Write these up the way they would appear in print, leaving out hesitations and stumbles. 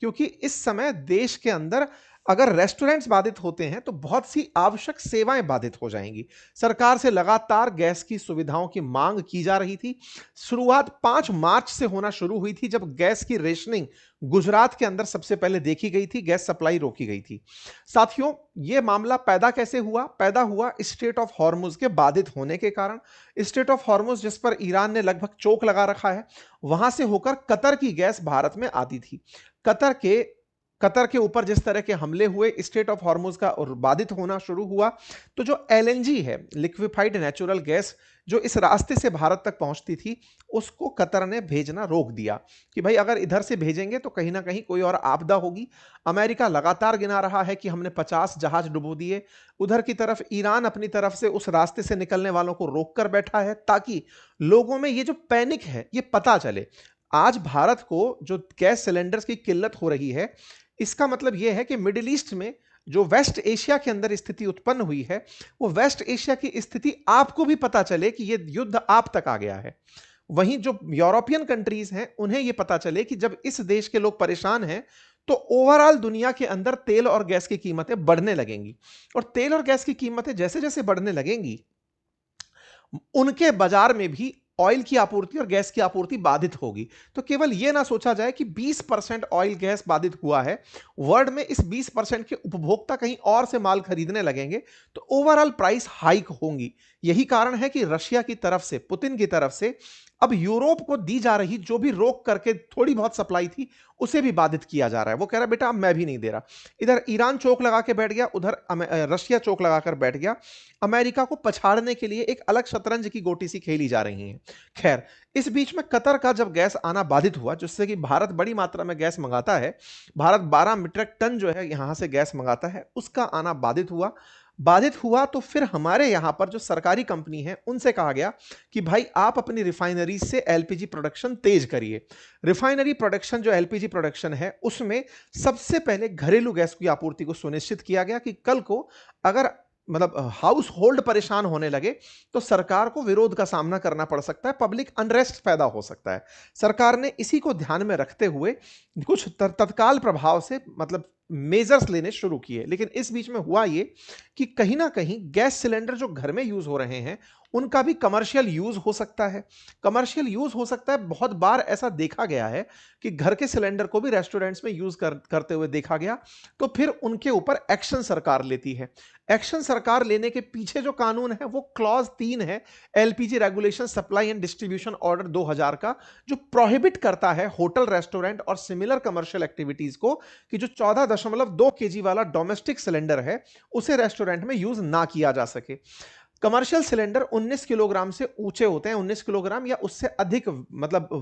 क्योंकि इस समय देश के अंदर अगर रेस्टोरेंट्स बाधित होते हैं तो बहुत सी आवश्यक सेवाएं बाधित हो जाएंगी। सरकार से लगातार गैस की सुविधाओं की मांग की जा रही थी। शुरुआत 5 मार्च से होना शुरू हुई थी, जब गैस की रेशनिंग गुजरात के अंदर सबसे पहले देखी गई थी, गैस सप्लाई रोकी गई थी। साथियों, यह मामला पैदा कैसे हुआ? पैदा हुआ स्ट्रेट ऑफ हॉर्मुज के बाधित होने के कारण। स्ट्रेट ऑफ हॉर्मुज, जिस पर ईरान ने लगभग चोक लगा रखा है, वहां से होकर कतर की गैस भारत में आती थी। कतर के कतर के ऊपर जिस तरह के हमले हुए, स्ट्रेट ऑफ हॉर्मुज का और बाधित होना शुरू हुआ, तो जो एलएनजी है, लिक्विफाइड नेचुरल गैस, जो इस रास्ते से भारत तक पहुंचती थी, उसको कतर ने भेजना रोक दिया कि भाई अगर इधर से भेजेंगे तो कहीं ना कहीं कोई और आपदा होगी। अमेरिका लगातार गिना रहा है कि हमने 50 जहाज डुबो दिए। उधर की तरफ ईरान अपनी तरफ से उस रास्ते से निकलने वालों को रोक कर बैठा है, ताकि लोगों में ये जो पैनिक है ये पता चले। आज भारत को जो गैस सिलेंडर्स की किल्लत हो रही है, इसका मतलब यह है कि मिडिल ईस्ट में जो वेस्ट एशिया के अंदर स्थिति उत्पन्न हुई है, वो वेस्ट एशिया की स्थिति आपको भी पता चले कि यह युद्ध आप तक आ गया है। वहीं जो यूरोपियन कंट्रीज हैं, उन्हें यह पता चले कि जब इस देश के लोग परेशान हैं, तो ओवरऑल दुनिया के अंदर तेल और गैस की कीमतें बढ़ने लगेंगी। और तेल और गैस की कीमतें जैसे जैसे बढ़ने लगेंगी, उनके बाजार में भी ऑयल की आपूर्ति और गैस की आपूर्ति बाधित होगी। तो केवल यह ना सोचा जाए कि 20% ऑयल गैस बाधित हुआ है, वर्ल्ड में इस 20% के उपभोक्ता कहीं और से माल खरीदने लगेंगे, तो ओवरऑल प्राइस हाइक होंगी। यही कारण है कि रशिया की तरफ से, पुतिन की तरफ से अब यूरोप को दी जा रही जो भी रोक करके थोड़ी बहुत सप्लाई थी, उसे भी बाधित किया जा रहा है। वो कह रहा है बेटा अब मैं भी नहीं दे रहा। इधर ईरान चौक लगा के बैठ गया, उधर रशिया चौक लगाकर बैठ गया। अमेरिका को पछाड़ने के लिए एक अलग शतरंज की गोटी सी खेली जा रही है। खैर, इस बीच में कतर का जब गैस आना बाधित हुआ, जिससे कि भारत बड़ी मात्रा में गैस मंगाता है, भारत 12 मीट्रिक टन जो है यहां से गैस मंगाता है, उसका आना बाधित हुआ तो फिर हमारे यहां पर जो सरकारी कंपनी है, उनसे कहा गया कि भाई आप अपनी रिफाइनरी से एलपीजी प्रोडक्शन तेज करिए। रिफाइनरी प्रोडक्शन, जो एलपीजी प्रोडक्शन है, उसमें सबसे पहले घरेलू गैस की आपूर्ति को सुनिश्चित किया गया कि कल को अगर हाउस होल्ड परेशान होने लगे, तो सरकार को विरोध का सामना करना पड़ सकता है, पब्लिक अनरेस्ट पैदा हो सकता है। सरकार ने इसी को ध्यान में रखते हुए कुछ तत्काल प्रभाव से मेजर्स लेने शुरू किए। लेकिन इस बीच में हुआ ये कि कहीं ना कहीं गैस सिलेंडर जो घर में यूज हो रहे हैं, उनका भी कमर्शियल यूज हो सकता है। बहुत बार ऐसा देखा गया है कि घर के सिलेंडर को भी रेस्टोरेंट्स में यूज करते हुए देखा गया, तो फिर उनके ऊपर एक्शन सरकार लेती है। एक्शन सरकार लेने के पीछे जो कानून है, वो क्लॉज 3 है LPG regulation supply and distribution order 2000 का, जो प्रोहिबिट करता है होटल, रेस्टोरेंट और सिमिलर कमर्शियल एक्टिविटीज को कि जो 14.2 केजी वाला डोमेस्टिक सिलेंडर है, उसे रेस्टोरेंट में यूज ना किया जा सके। कमर्शियल सिलेंडर 19 किलोग्राम से ऊंचे होते हैं, 19 किलोग्राम या उससे अधिक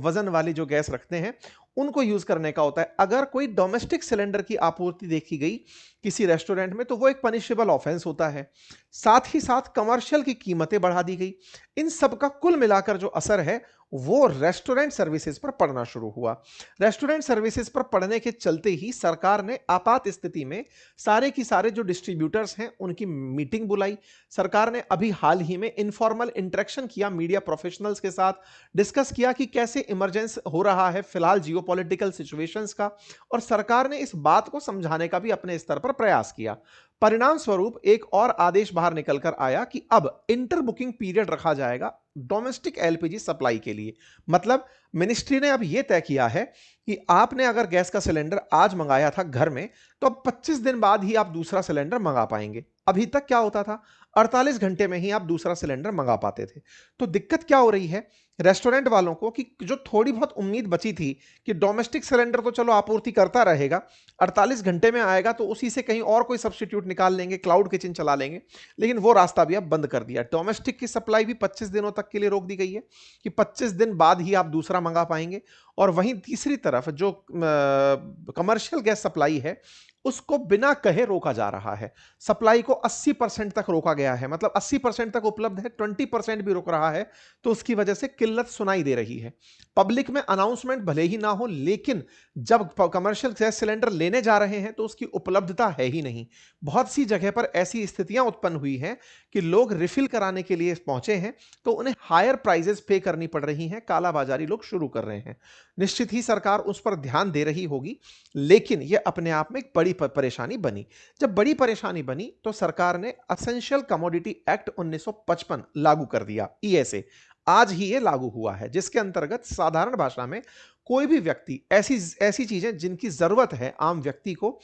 वजन वाली जो गैस रखते हैं, उनको यूज करने का होता है। अगर कोई डोमेस्टिक सिलेंडर की आपूर्ति देखी गई किसी रेस्टोरेंट में, तो वो एक पनिशेबल ऑफेंस होता है। साथ ही साथ कमर्शियल की कीमतें बढ़ा दी गई। इन सब का कुल मिलाकर जो असर है, वो रेस्टोरेंट सर्विसेज पर पड़ना शुरू हुआ। रेस्टोरेंट सर्विसेज पर पड़ने के चलते ही सरकार ने आपात स्थिति में सारे की सारे जो डिस्ट्रीब्यूटर्स हैं, उनकी मीटिंग बुलाई। सरकार ने अभी हाल ही में इनफॉर्मल इंटरेक्शन किया मीडिया प्रोफेशनल्स के साथ, डिस्कस किया कि कैसे इमरजेंसी हो रहा है फिलहाल जियोपॉलिटिकल सिचुएशंस का, और सरकार ने इस बात को समझाने का भी अपने स्तर पर प्रयास किया। परिणाम स्वरूप एक और आदेश बाहर निकलकर आया कि अब इंटर बुकिंग पीरियड रखा जाएगा डोमेस्टिक एलपीजी सप्लाई के लिए। मतलब मिनिस्ट्री ने अब यह तय किया है कि आपने अगर गैस का सिलेंडर आज मंगाया था घर में, तो अब 25 दिन बाद ही आप दूसरा सिलेंडर मंगा पाएंगे। अभी तक क्या होता था, 48 घंटे में ही आप दूसरा सिलेंडर मंगा पाते थे। तो दिक्कत क्या हो रही है रेस्टोरेंट वालों को कि जो थोड़ी बहुत उम्मीद बची थी कि डोमेस्टिक सिलेंडर तो चलो आपूर्ति करता रहेगा, 48 घंटे में आएगा तो उसी से कहीं और कोई सब्स्टिट्यूट निकाल लेंगे, क्लाउड किचन चला लेंगे, लेकिन वो रास्ता भी अब बंद कर दिया। डोमेस्टिक की सप्लाई भी 25 दिनों तक के लिए रोक दी गई है कि 25 दिन बाद ही आप दूसरा मंगा पाएंगे। और वहीं तीसरी तरफ जो कमर्शियल गैस सप्लाई है, उसको बिना कहे रोका जा रहा है। सप्लाई को 80% तक रोका गया है, मतलब 80% तक उपलब्ध है, 20% भी रुक रहा है। तो उसकी वजह से किल्लत सुनाई दे रही है। पब्लिक में अनाउंसमेंट भले ही ना हो, लेकिन जब कमर्शियल गैस सिलेंडर लेने जा रहे हैं तो उसकी उपलब्धता है ही नहीं। बहुत सी जगह पर ऐसी स्थितियां उत्पन्न हुई हैं कि लोग रिफिल कराने के लिए पहुंचे हैं तो उन्हें हायर प्राइजेस पे करनी पड़ रही हैं, कालाबाजारी लोग शुरू कर रहे हैं। निश्चित ही सरकार उस पर ध्यान दे रही होगी, लेकिन यह अपने आप में एक बड़ी परेशानी बनी। जब बड़ी परेशानी बनी तो सरकार ने एसेंशियल कमोडिटी एक्ट 1955 लागू कर दिया, ईएसए। आज ही ये लागू हुआ है, जिसके अंतर्गत साधारण भाषा में कोई भी व्यक्ति ऐसी ऐसी चीजें जिनकी जरूरत है आम व्यक्ति को,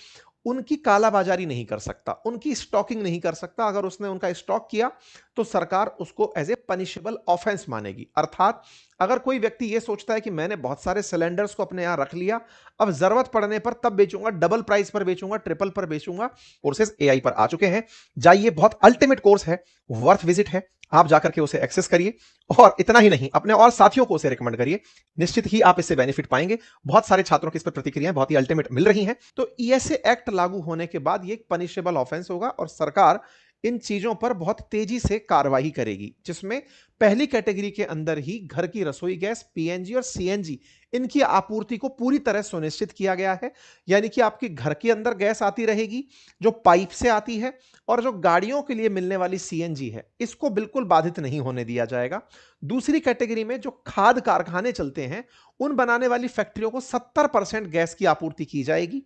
उनकी कालाबाजारी नहीं कर सकता, उनकी स्टॉकिंग नहीं कर सकता। अगर उसने उनका स्टॉक किया तो सरकार उसको एज ए पनिशेबल ऑफेंस मानेगी। अर्थात अगर कोई व्यक्ति यह सोचता है कि मैंने बहुत सारे सिलेंडर्स को अपने यहां रख लिया, अब जरूरत पड़ने पर तब बेचूंगा, डबल प्राइस पर बेचूंगा, ट्रिपल पर बेचूंगा, कोर्सेज एआई पर आ चुके हैं। जाइए, बहुत अल्टीमेट कोर्स है, वर्थ विजिट है, आप जाकर के उसे एक्सेस करिए। और इतना ही नहीं, अपने और साथियों को उसे रिकमेंड करिए, निश्चित ही आप इससे बेनिफिट पाएंगे। बहुत सारे छात्रों की इस पर प्रतिक्रियाएं बहुत ही अल्टीमेट मिल रही हैं। तो ईएसए एक्ट लागू होने के बाद ये एक पनिशेबल ऑफेंस होगा और सरकार इन चीजों पर बहुत तेजी से कार्रवाई करेगी, जिसमें पहली कैटेगरी के अंदर ही घर की रसोई गैस, पीएनजी और सीएनजी, इनकी आपूर्ति को पूरी तरह सुनिश्चित किया गया है। यानी कि आपके घर के अंदर गैस आती रहेगी जो पाइप से आती है, और जो गाड़ियों के लिए मिलने वाली सीएनजी है, इसको बिल्कुल बाधित नहीं होने दिया जाएगा। दूसरी कैटेगरी में जो खाद कारखाने चलते हैं, उन बनाने वाली फैक्ट्रियों को 70% गैस की आपूर्ति की जाएगी।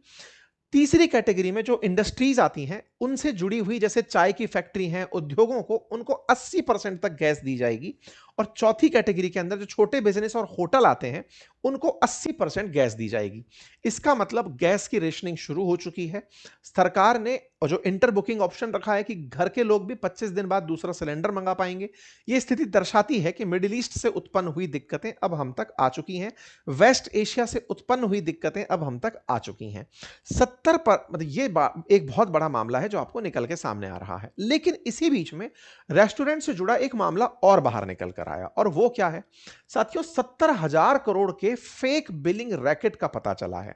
तीसरी कैटेगरी में जो इंडस्ट्रीज आती हैं, उनसे जुड़ी हुई जैसे चाय की फैक्ट्री हैं, उद्योगों को, उनको 80% तक गैस दी जाएगी। और चौथी कैटेगरी के अंदर जो छोटे बिजनेस और होटल आते हैं, उनको 80% गैस दी जाएगी। इसका मतलब गैस की रेशनिंग शुरू हो चुकी है। सरकार ने जो इंटर बुकिंग ऑप्शन रखा है कि घर के लोग भी 25 दिन बाद दूसरा सिलेंडर मंगा पाएंगे, यह स्थिति दर्शाती है कि मिडिल ईस्ट से उत्पन्न हुई दिक्कतें अब हम तक आ चुकी हैं, वेस्ट एशिया से उत्पन्न हुई दिक्कतें अब हम तक आ चुकी हैं। 70 पर मतलब ये एक बहुत बड़ा मामला है जो आपको निकल के सामने आ रहा है। लेकिन इसी बीच में रेस्टोरेंट से जुड़ा एक मामला और बाहर निकल कर आया, और वो क्या है साथियों, 70,000 करोड़ के फेक बिलिंग रैकेट का पता चला है,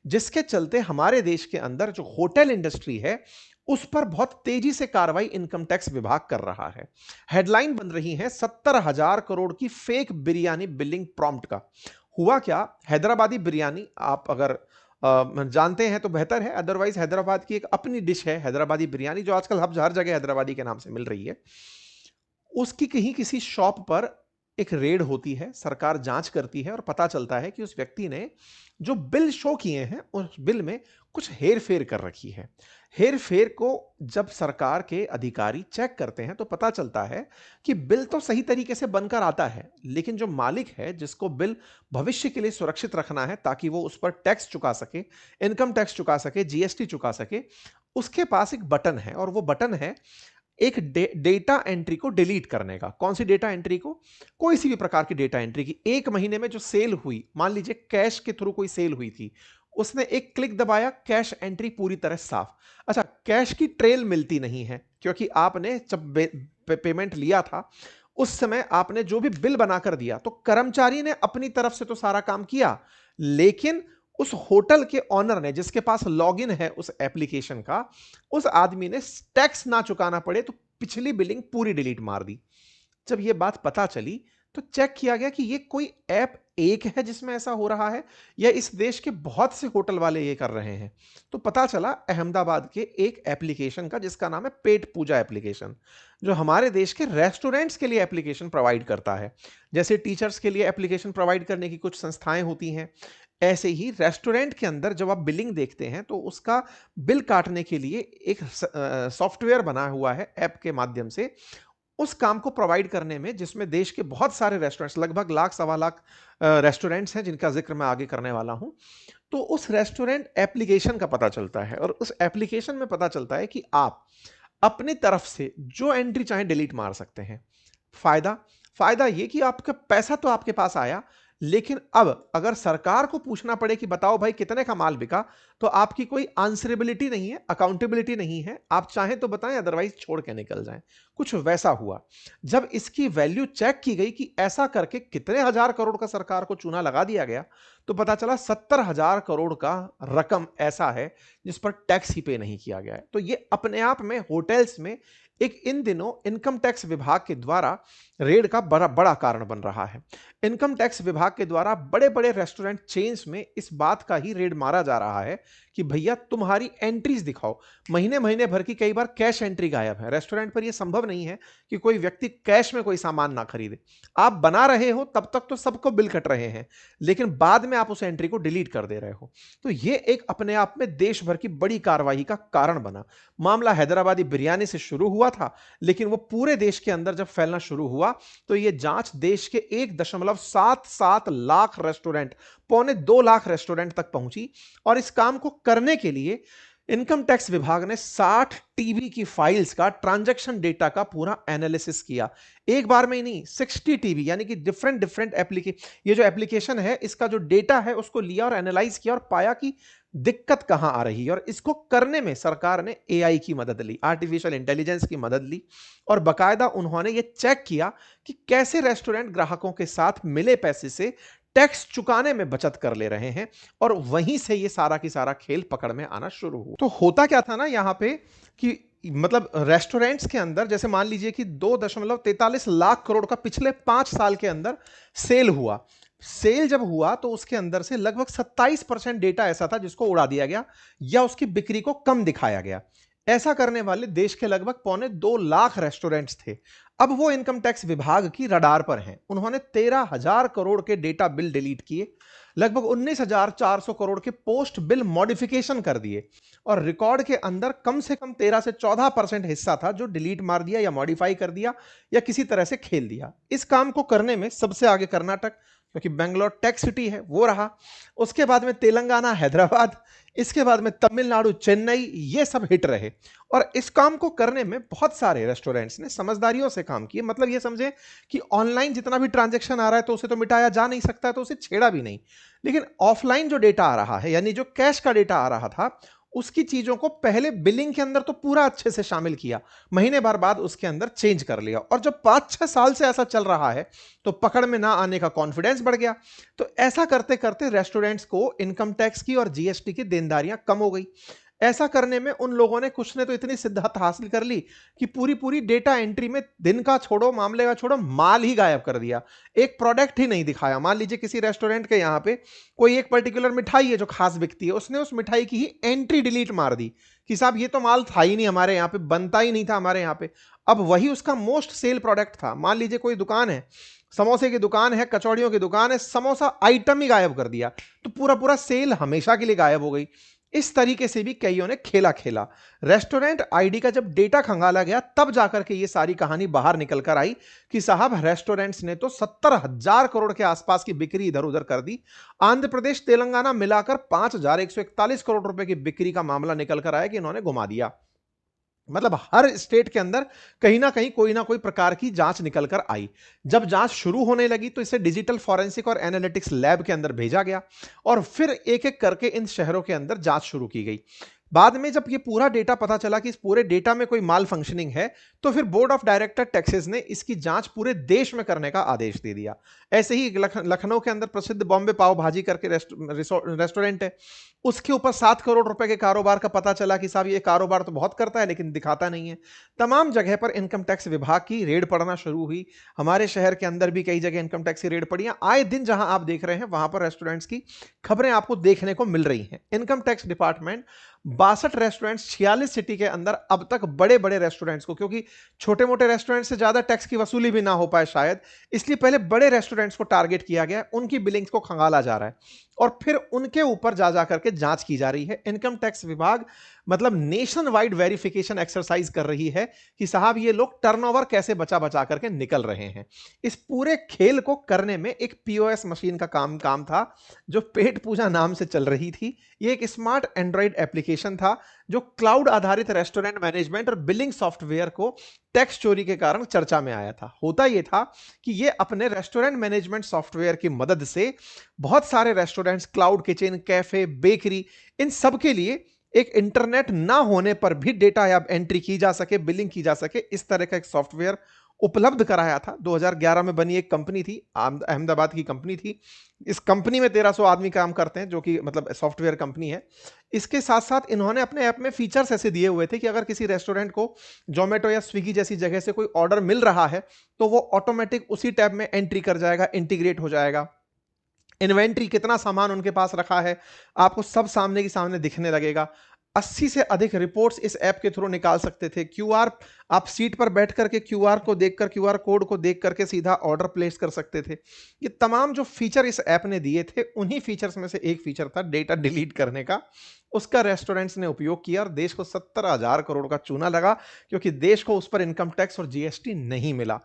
जिसके चलते हमारे देश के अंदर जो होटल इंडस्ट्री है, उस पर बहुत तेजी से कार्रवाई इनकम टैक्स विभाग कर रहा है। हेडलाइन बन रही है 70,000 करोड़ की फेक बिरयानी बिलिंग प्रॉम्प्ट का। हुआ क्या, हैदराबादी बिरयानी आप अगर जानते हैं तो बेहतर है, अदरवाइज हैदराबाद की एक अपनी डिश है हैदराबादी बिरयानी, जो आजकल हर जगह हैदराबादी के नाम से मिल रही है। उसकी कहीं किसी शॉप पर एक रेड होती है, सरकार जांच करती है और पता चलता है कि उस व्यक्ति ने जो बिल शो किए हैं, उस बिल में कुछ हेर फेर कर रखी है। हेर फेर को जब सरकार के अधिकारी चेक करते हैं तो पता चलता है कि बिल तो सही तरीके से बनकर आता है, लेकिन जो मालिक है जिसको बिल भविष्य के लिए सुरक्षित रखना है ताकि वो उस पर टैक्स चुका सके, इनकम टैक्स चुका सके, जीएसटी चुका सके, उसके पास एक बटन है, और वो बटन है एक डेटा एंट्री को डिलीट करने का। कौन सी डेटा एंट्री को? कोई सी भी प्रकार की डेटा एंट्री की। एक महीने में जो सेल हुई, मान लीजिए कैश के थ्रू कोई सेल हुई थी, उसने एक क्लिक दबाया, कैश एंट्री पूरी तरह साफ। अच्छा, कैश की ट्रेल मिलती नहीं है, क्योंकि आपने जब पेमेंट लिया था उस समय आपने जो भी बिल बनाकर दिया, तो कर्मचारी ने अपनी तरफ से तो सारा काम किया, लेकिन उस होटल के ऑनर ने, जिसके पास लॉगिन है उस एप्लीकेशन का, उस आदमी ने टैक्स ना चुकाना पड़े तो पिछली बिलिंग पूरी डिलीट मार दी। जब यह बात पता चली तो चेक किया गया कि यह कोई ऐप एक है जिसमें ऐसा हो रहा है, या इस देश के बहुत से होटल वाले ये कर रहे हैं। तो पता चला अहमदाबाद के एक एप्लीकेशन का, जिसका नाम है पेट पूजा एप्लीकेशन, जो हमारे देश के रेस्टोरेंट्स के लिए एप्लीकेशन प्रोवाइड करता है। जैसे टीचर्स के लिए एप्लीकेशन प्रोवाइड करने की कुछ संस्थाएं होती हैं, ऐसे ही रेस्टोरेंट के अंदर जब आप बिलिंग देखते हैं तो उसका बिल काटने के लिए एक सॉफ्टवेयर बना हुआ है ऐप के माध्यम से, उस काम को प्रोवाइड करने में, जिसमें देश के बहुत सारे रेस्टोरेंट्स, लगभग लाख सवा लाख रेस्टोरेंट्स हैं जिनका जिक्र मैं आगे करने वाला हूं। तो उस रेस्टोरेंट एप्लीकेशन का पता चलता है, और उस एप्लीकेशन में पता चलता है कि आप अपनी तरफ से जो एंट्री चाहे डिलीट मार सकते हैं। फायदा फायदा ये कि आपका पैसा तो आपके पास आया, लेकिन अब अगर सरकार को पूछना पड़े कि बताओ भाई कितने का माल बिका, तो आपकी कोई आंसरेबिलिटी नहीं है, अकाउंटेबिलिटी नहीं है। आप चाहें तो बताएं, अदरवाइज छोड़ के निकल जाएं। कुछ वैसा हुआ। जब इसकी वैल्यू चेक की गई कि ऐसा करके कितने हजार करोड़ का सरकार को चूना लगा दिया गया, तो पता चला 70,000 करोड़ का रकम ऐसा है जिस पर टैक्स ही पे नहीं किया गया है। तो ये अपने आप में होटल्स में एक इन दिनों इनकम टैक्स विभाग के द्वारा रेड का बड़ा बड़ा कारण बन रहा है। इनकम टैक्स विभाग के द्वारा बड़े बड़े रेस्टोरेंट चेन्स में इस बात का ही रेड मारा जा रहा है कि भैया तुम्हारी एंट्रीज दिखाओ। महीने महीने भर की कई बार कैश एंट्री गायब है। रेस्टोरेंट पर यह संभव नहीं है कि कोई व्यक्ति कैश में कोई सामान ना खरीदे। आप बना रहे हो तब तक तो सबको बिल कट रहे हैं, लेकिन बाद में आप उस एंट्री को डिलीट कर दे रहे हो। तो यह एक अपने आप में देश भर की बड़ी कार्रवाई का कारण बना। मामला हैदराबादी बिरयानी से शुरू हुआ था, लेकिन वो पूरे देश के अंदर जब फैलना शुरू हुआ तो यह जांच देश के 1.77 लाख रेस्टोरेंट, पौने 2 लाख रेस्टोरेंट तक पहुंची। और इस काम को करने के लिए इनकम टैक्स विभाग ने 60 टीबी की फाइल्स का ट्रांजैक्शन डेटा का पूरा एनालिसिस किया। एक बार में ही नहीं, 60 टीबी यानी कि डिफरेंट डिफरेंट ये जो एप्लीकेशन है इसका जो डेटा है उसको लिया और एनालाइज किया और पाया कि दिक्कत कहां आ रही है। और इसको करने में सरकार ने एआई की मदद ली, आर्टिफिशियल इंटेलिजेंस की मदद ली, और बकायदा उन्होंने ये चेक किया कि कैसे रेस्टोरेंट ग्राहकों के साथ मिले पैसे से टैक्स चुकाने में बचत कर ले रहे हैं। और वहीं से ये सारा की सारा खेल पकड़ में आना शुरू हुआ। तो होता क्या था ना यहां पे कि मतलब रेस्टोरेंट्स के अंदर जैसे मान लीजिए कि 2.43 लाख करोड़ का पिछले 5 साल के अंदर सेल हुआ। सेल जब हुआ तो उसके अंदर से लगभग 27% डेटा ऐसा था जिसको उड़ा दिया गया या उसकी बिक्री को कम दिखाया गया। ऐसा करने वाले देश के लगभग पौने 2 लाख रेस्टोरेंट्स थे। अब वो इनकम टैक्स विभाग की रडार पर हैं। उन्होंने 13,000 करोड़ के डेटा बिल डिलीट किए, लगभग 19,400 करोड़ के पोस्ट बिल मॉडिफिकेशन कर दिए, और रिकॉर्ड के अंदर कम से कम 13 से 14% हिस्सा था जो डिलीट मार दिया या मॉडिफाई कर दिया या किसी तरह से खेल दिया। इस काम को करने में सबसे आगे कर्नाटक, क्योंकि बेंगलोर टेक सिटी है, वो रहा। उसके बाद में तेलंगाना, हैदराबाद, इसके बाद में तमिलनाडु, चेन्नई, ये सब हिट रहे। और इस काम को करने में बहुत सारे रेस्टोरेंट्स ने समझदारियों से काम किए। मतलब ये समझे कि ऑनलाइन जितना भी ट्रांजैक्शन आ रहा है तो उसे तो मिटाया जा नहीं सकता, तो उसे छेड़ा भी नहीं, लेकिन ऑफलाइन जो डेटा आ रहा है यानी जो कैश का डेटा आ रहा था उसकी चीजों को पहले बिलिंग के अंदर तो पूरा अच्छे से शामिल किया, महीने भर बाद उसके अंदर चेंज कर लिया। और जब 5-6 साल से ऐसा चल रहा है तो पकड़ में ना आने का कॉन्फिडेंस बढ़ गया। तो ऐसा करते करते रेस्टोरेंट्स को इनकम टैक्स की और जीएसटी की देनदारियां कम हो गई। ऐसा करने में उन लोगों ने कुछ ने तो इतनी सिद्धत हासिल कर ली कि पूरी पूरी डेटा एंट्री में दिन का छोड़ो, मामले का छोड़ो, माल ही गायब कर दिया। एक प्रोडक्ट ही नहीं दिखाया। मान लीजिए किसी रेस्टोरेंट के यहाँ पे कोई एक पर्टिकुलर मिठाई है जो खास बिकती है, उसने उस मिठाई की ही एंट्री डिलीट मार दी कि साहब ये तो माल था ही नहीं हमारे यहाँ पे, बनता ही नहीं था हमारे यहाँ पे। अब वही उसका मोस्ट सेल प्रोडक्ट था। मान लीजिए कोई दुकान है, समोसे की दुकान है, कचौड़ियों की दुकान है, समोसा आइटम ही गायब कर दिया, तो पूरा पूरा सेल हमेशा के लिए गायब हो गई। इस तरीके से भी कईयों ने खेला खेला। रेस्टोरेंट आईडी का जब डेटा खंगाला गया तब जाकर के ये सारी कहानी बाहर निकल कर आई कि साहब रेस्टोरेंट्स ने तो 70,000 करोड़ के आसपास की बिक्री इधर उधर कर दी। आंध्र प्रदेश, तेलंगाना मिलाकर 5,141 करोड़ रुपए की बिक्री का मामला निकल कर आया कि इन्होंने घुमा दिया। मतलब हर स्टेट के अंदर कहीं ना कोई प्रकार की जांच निकल कर आई। जब जांच शुरू होने लगी तो इसे डिजिटल फॉरेंसिक और एनालिटिक्स लैब के अंदर भेजा गया और फिर एक एक करके इन शहरों के अंदर जांच शुरू की गई। बाद में जब ये पूरा डेटा पता चला कि इस पूरे डेटा में कोई माल फंक्शनिंग है, तो फिर बोर्ड ऑफ डायरेक्टर टैक्सेस ने इसकी जांच पूरे देश में करने का आदेश दे दिया। ऐसे ही लखनऊ के अंदर प्रसिद्ध बॉम्बे पाव भाजी करके रेस्टोरेंट है, उसके ऊपर 7 करोड़ रुपए के कारोबार का पता चला कि साहब ये कारोबार तो बहुत करता है लेकिन दिखाता नहीं है। तमाम जगह पर इनकम टैक्स विभाग की रेड पड़ना शुरू हुई। हमारे शहर के अंदर भी कई जगह इनकम टैक्स की रेड पड़ी। आए दिन जहां आप देख रहे हैं वहां पर रेस्टोरेंट्स की खबरें आपको देखने को मिल रही हैं। Income tax department 62 restaurants 46 city के अंदर अब तक बड़े बड़े रेस्टोरेंट्स को, क्योंकि छोटे मोटे रेस्टोरेंट से ज्यादा टैक्स की वसूली भी ना हो पाए शायद, इसलिए पहले बड़े रेस्टोरेंट्स को टारगेट किया गया, उनकी बिलिंग्स को खंगाला जा रहा है और फिर उनके ऊपर जा करके जांच की जा रही है। इनकम टैक्स विभाग मतलब नेशन वाइड वेरिफिकेशन एक्सरसाइज कर रही है कि साहब ये लोग टर्नओवर कैसे बचा बचा करके निकल रहे हैं। इस पूरे खेल को करने में एक पीओएस मशीन का काम था जो पेट पूजा नाम से चल रही थी। ये एक स्मार्ट एंड्रॉइड एप्लीकेशन था जो क्लाउड आधारित रेस्टोरेंट मैनेजमेंट और बिलिंग सॉफ्टवेयर को टैक्स चोरी के कारण चर्चा में आया था। होता यह था कि ये अपने रेस्टोरेंट मैनेजमेंट सॉफ्टवेयर की मदद से बहुत सारे restaurants, cloud kitchen, cafe, bakery, इन सब के लिए एक इंटरनेट ना होने पर भी डेटा या एंट्री की जा सके, बिलिंग की जा सके, इस तरह का एक सॉफ्टवेयर उपलब्ध कराया था। 2011 में बनी एक कंपनी थी, अहमदाबाद की कंपनी थी। इस कंपनी में 1300 आदमी काम करते हैं, जो कि मतलब सॉफ्टवेयर कंपनी है। इसके साथ-साथ इन्होंने अपने ऐप में फीचर्स ऐसे दिए हुए थे कि अगर किसी रेस्टोरेंट को ज़ोमैटो या स्विगी जैसी जगह से कोई ऑर्डर मिल रहा है, तो वो ऑटोमैटिक उसी टैब में एंट्री कर जाएगा, इंटीग्रेट हो जाएगा। इन्वेंट्री कितना सामान उनके पास रखा है, आपको सब सामने के सामने दिखने लगेगा। 80 से अधिक रिपोर्ट्स इस ऐप के थ्रू निकाल सकते थे। क्यूआर आप सीट पर बैठ करके क्यूआर को देखकर क्यूआर कोड को देख करके सीधा ऑर्डर प्लेस कर सकते थे। ये तमाम जो फीचर इस ऐप ने दिए थे, उन्हीं फीचर्स में से एक फीचर था डेटा डिलीट करने का। उसका रेस्टोरेंट्स ने उपयोग किया और देश को 70,000 करोड़ का चूना लगा, क्योंकि देश को उस पर इनकम टैक्स और जीएसटी नहीं मिला।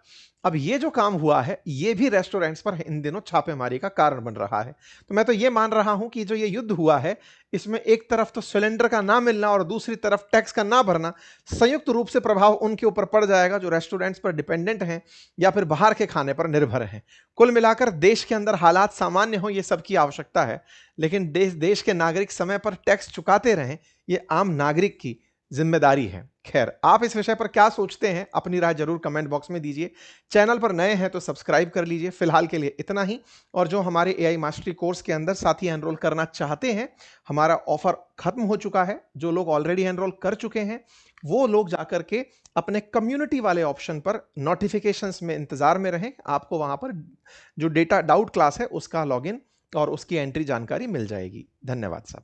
अब ये जो काम हुआ है, ये भी रेस्टोरेंट्स पर इन दिनों छापेमारी का कारण बन रहा है। तो मैं तो ये मान रहा हूं कि जो ये युद्ध हुआ है, इसमें एक तरफ तो सिलेंडर का ना मिलना और दूसरी तरफ टैक्स का ना भरना, संयुक्त रूप से प्रभाव उनके ऊपर पड़ जाएगा जो रेस्टोरेंट्स पर डिपेंडेंट हैं या फिर बाहर के खाने पर निर्भर हैं। कुल मिलाकर देश के अंदर हालात सामान्य हो, ये सबकी आवश्यकता है, लेकिन देश देश के नागरिक समय पर टैक्स चुकाते रहें, ये आम नागरिक की जिम्मेदारी है। खैर, आप इस विषय पर क्या सोचते हैं, अपनी राय जरूर कमेंट बॉक्स में दीजिए। चैनल पर नए हैं तो सब्सक्राइब कर लीजिए। फिलहाल के लिए इतना ही। और जो हमारे एआई मास्टरी कोर्स के अंदर साथी एनरोल करना चाहते हैं, हमारा ऑफर खत्म हो चुका है। जो लोग ऑलरेडी एनरोल कर चुके हैं, वो लोग जाकर के अपने कम्युनिटी वाले ऑप्शन पर नोटिफिकेशंस में इंतजार में रहें। आपको वहां पर जो डेटा डाउट क्लास है उसका लॉगिन और उसकी एंट्री जानकारी मिल जाएगी। धन्यवाद साहब।